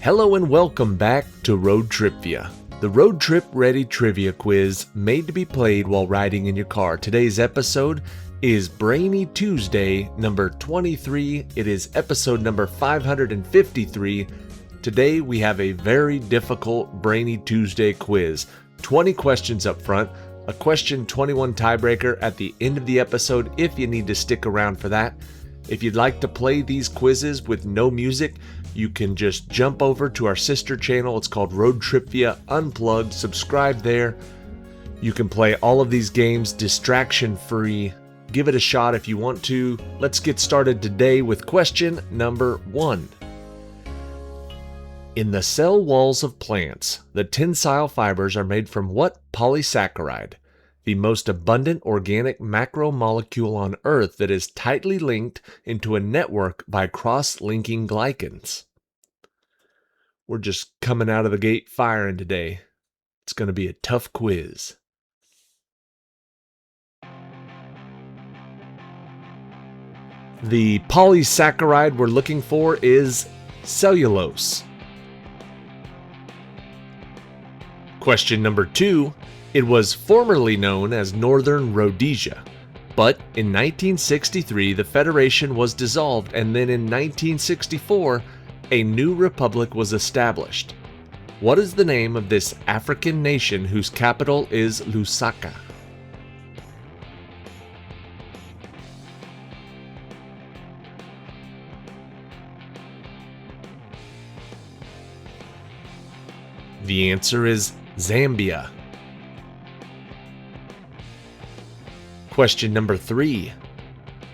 Hello and welcome back to ROADTRIpVIA, the road trip ready trivia quiz made to be played while riding in your car. Today's episode is Brainy Tuesday number 23. It is episode number 553. Today we have a very difficult Brainy Tuesday quiz. 20 questions up front, a question 21 tiebreaker at the end of the episode if you need to stick around for that. If you'd like to play these quizzes with no music, you can just jump over to our sister channel. It's called ROADTRIpVIA Unplugged. Subscribe there. You can play all of these games distraction free. Give it a shot if you want to. Let's get started today with question number 1. In the cell walls of plants, the tensile fibers are made from what polysaccharide? The most abundant organic macromolecule on Earth that is tightly linked into a network by cross-linking glycans. We're just coming out of the gate firing today. It's going to be a tough quiz. The polysaccharide we're looking for is cellulose. Question number 2. It was formerly known as Northern Rhodesia, but in 1963 the federation was dissolved, and then in 1964 a new republic was established. What is the name of this African nation whose capital is Lusaka? The answer is Zambia. Question number 3.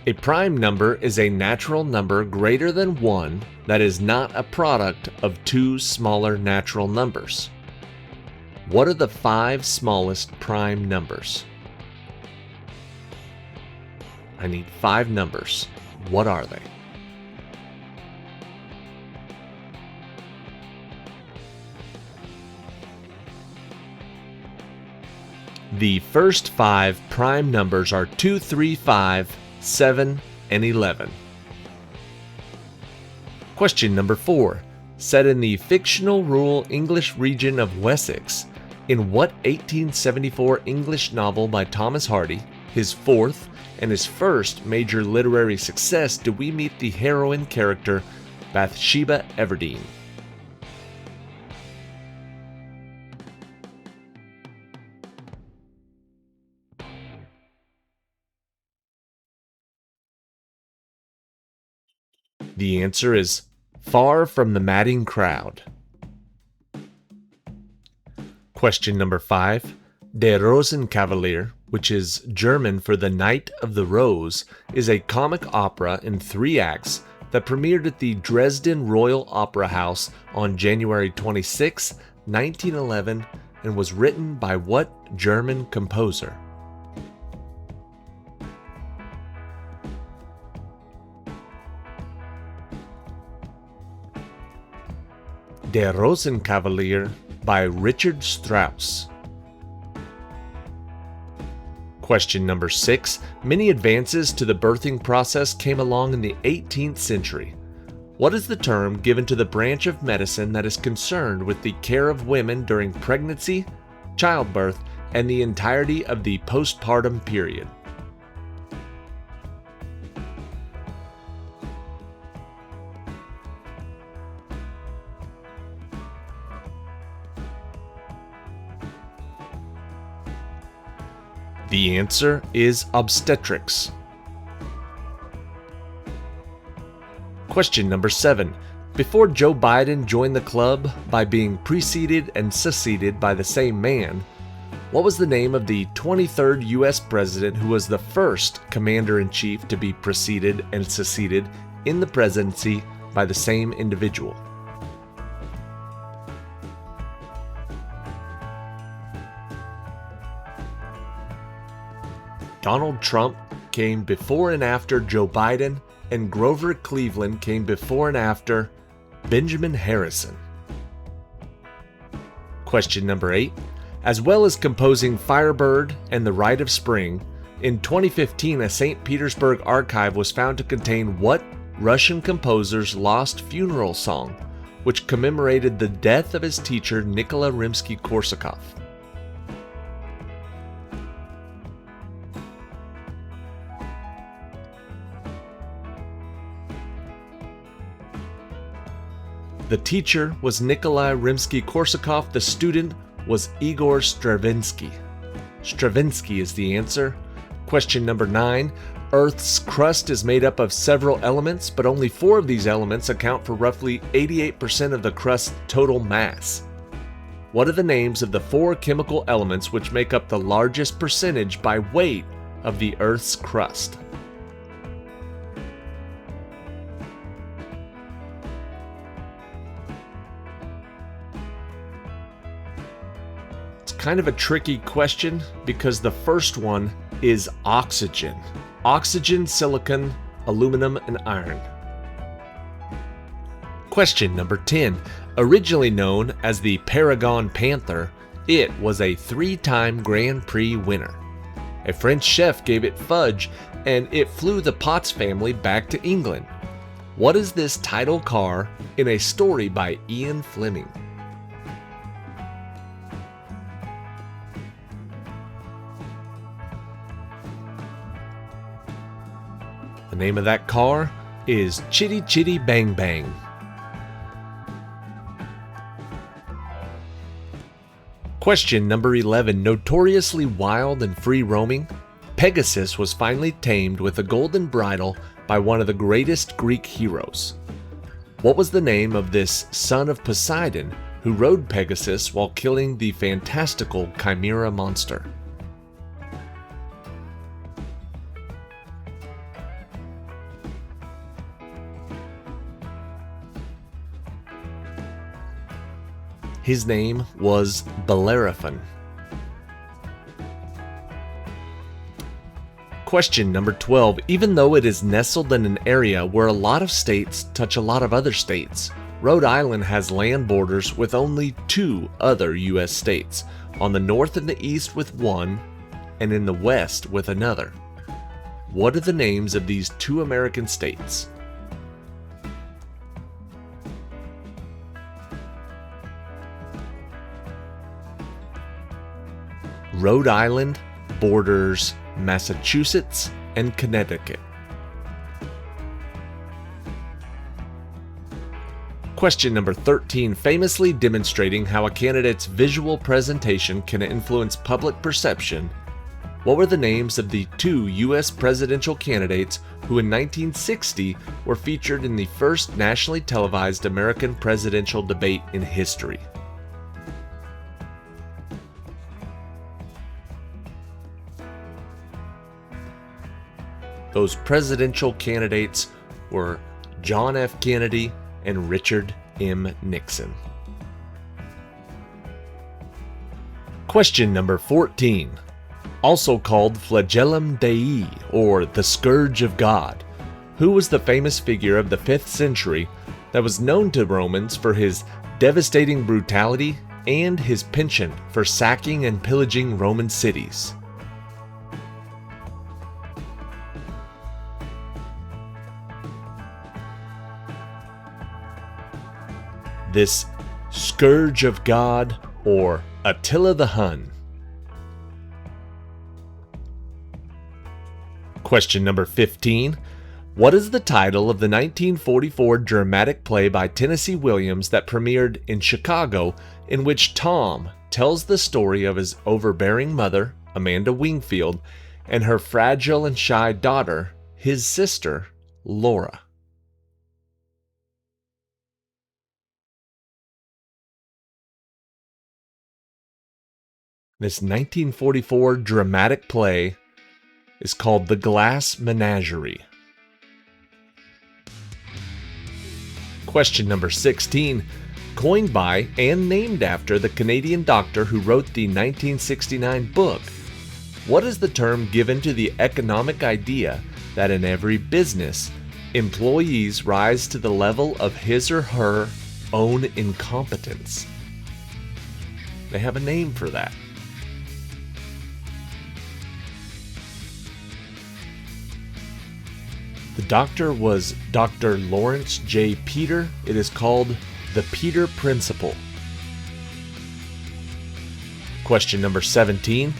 A prime number is a natural number greater than 1 that is not a product of two smaller natural numbers. What are the 5 smallest prime numbers? I need 5 numbers. What are they? The first 5 prime numbers are 2, 3, 5, 7, and 11. Question number 4. Set in the fictional rural English region of Wessex, in what 1874 English novel by Thomas Hardy, his 4th and his first major literary success, do we meet the heroine character Bathsheba Everdeen? The answer is Far from the Madding Crowd. Question number 5. Der Rosenkavalier, which is German for The Knight of the Rose, is a comic opera in 3 acts that premiered at the Dresden Royal Opera House on January 26, 1911, and was written by what German composer? Der Rosenkavalier by Richard Strauss. Question number 6. Many advances to the birthing process came along in the 18th century. What is the term given to the branch of medicine that is concerned with the care of women during pregnancy, childbirth, and the entirety of the postpartum period? The answer is obstetrics. Question number 7. Before Joe Biden joined the club by being preceded and succeeded by the same man, what was the name of the 23rd U.S. president who was the first commander-in-chief to be preceded and succeeded in the presidency by the same individual? Donald Trump came before and after Joe Biden, and Grover Cleveland came before and after Benjamin Harrison. Question number 8. As well as composing Firebird and The Rite of Spring, in 2015 a St. Petersburg archive was found to contain what Russian composer's lost funeral song? which commemorated the death of his teacher Nikolai Rimsky-Korsakov? The teacher was Nikolai Rimsky-Korsakov. The student was Igor Stravinsky. Stravinsky is the answer. Question number 9. Earth's crust is made up of several elements, but only 4 of these elements account for roughly 88% of the crust's total mass. What are the names of the 4 chemical elements which make up the largest percentage by weight of the Earth's crust? Kind of a tricky question because the first one is oxygen. Oxygen, silicon, aluminum, and iron. Question number 10. Originally known as the Paragon Panther, it was a 3-time Grand Prix winner. A French chef gave it fudge, and it flew the Potts family back to England. What is this title car in a story by Ian Fleming? The name of that car is Chitty Chitty Bang Bang. Question number 11. Notoriously wild and free-roaming, Pegasus was finally tamed with a golden bridle by one of the greatest Greek heroes. What was the name of this son of Poseidon who rode Pegasus while killing the fantastical Chimera monster? His name was Bellerophon. Question number 12. Even though it is nestled in an area where a lot of states touch a lot of other states, Rhode Island has land borders with only 2 other U.S. states, on the north and the east with one, and in the west with another. What are the names of these 2 American states? Rhode Island borders Massachusetts and Connecticut. Question number 13. Famously demonstrating how a candidate's visual presentation can influence public perception, what were the names of the 2 U.S. presidential candidates who in 1960 were featured in the first nationally televised American presidential debate in history? Those presidential candidates were John F. Kennedy and Richard M. Nixon. Question number 14. Also called Flagellum Dei, or the Scourge of God, who was the famous figure of the 5th century that was known to Romans for his devastating brutality and his penchant for sacking and pillaging Roman cities? This Scourge of God, or Attila the Hun. Question number 15. What is the title of the 1944 dramatic play by Tennessee Williams that premiered in Chicago, in which Tom tells the story of his overbearing mother, Amanda Wingfield, and her fragile and shy daughter, his sister, Laura? This 1944 dramatic play is called The Glass Menagerie. Question number 16. Coined by and named after the Canadian doctor who wrote the 1969 book, what is the term given to the economic idea that in every business, employees rise to the level of his or her own incompetence? They have a name for that. The doctor was Dr. Lawrence J. Peter. It is called the the Peter Principle? Question number 17.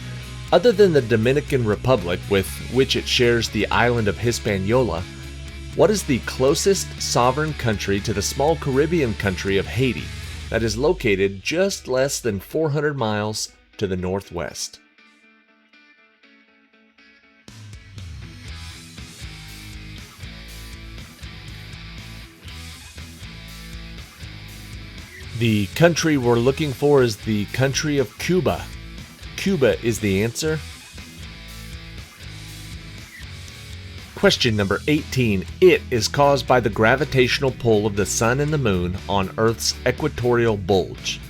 Other than the Dominican Republic, with which it shares the island of Hispaniola, what is the closest sovereign country to the small Caribbean country of Haiti that is located just less than 400 miles to the northwest? The country we're looking for is the country of Cuba. Cuba is the answer. Question number 18. It is caused by the gravitational pull of the sun and the moon on Earth's equatorial bulge.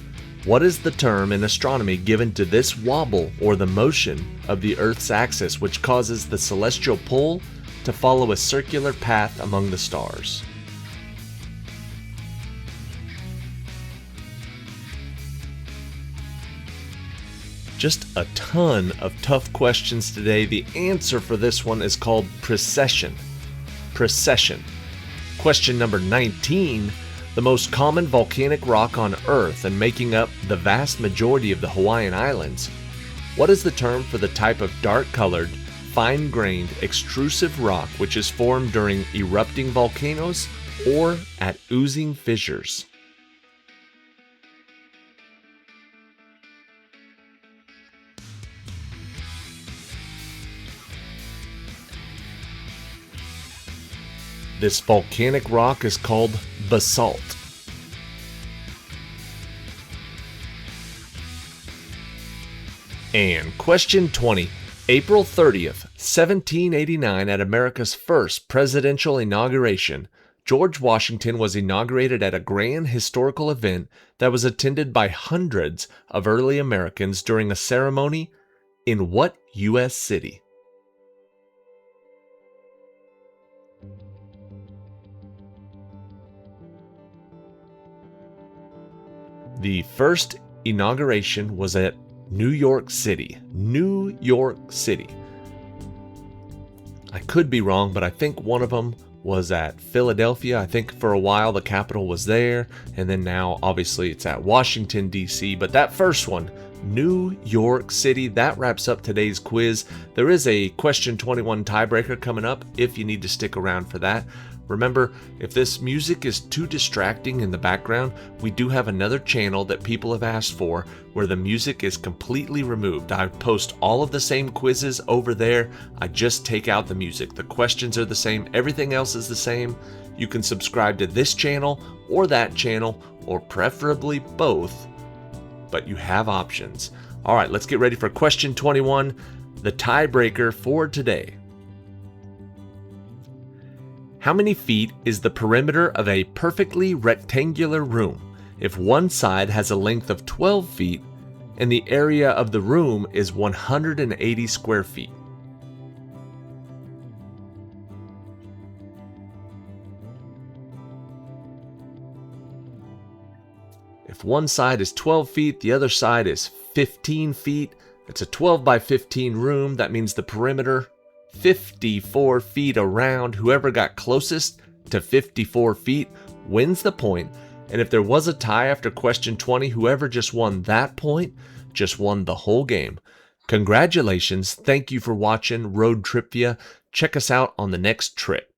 What is the term in astronomy given to this wobble or the motion of the Earth's axis which causes the celestial pull to follow a circular path among the stars? Just a ton of tough questions today. The answer for this one is called precession. Precession. Question number 19. The most common volcanic rock on Earth and making up the vast majority of the Hawaiian Islands. What is the term for the type of dark-colored, fine-grained, extrusive rock which is formed during erupting volcanoes or at oozing fissures? This volcanic rock is called basalt. And question 20. April 30th, 1789, at America's first presidential inauguration, George Washington was inaugurated at a grand historical event that was attended by hundreds of early Americans during a ceremony in what U.S. city? The first inauguration was at New York City. New York City. I could be wrong, but I think one of them was at Philadelphia. I think for a while the capital was there, and then now obviously it's at Washington, D.C. But that first one, New York City. That wraps up today's quiz. There is a question 21 tiebreaker coming up if you need to stick around for that. Remember, if this music is too distracting in the background, we do have another channel that people have asked for where the music is completely removed. I post all of the same quizzes over there. I just take out the music. The questions are the same. Everything else is the same. You can subscribe to this channel or that channel, or preferably both, but you have options. All right, let's get ready for question 21, the tiebreaker for today. How many feet is the perimeter of a perfectly rectangular room if one side has a length of 12 feet and the area of the room is 180 square feet? If one side is 12 feet, the other side is 15 feet. It's a 12 by 15 room. That means the perimeter 54 feet around. Whoever got closest to 54 feet wins the point. And if there was a tie after question 20, whoever just won that point just won the whole game. Congratulations. Thank you for watching RoadTripVIA. Check us out on the next trip.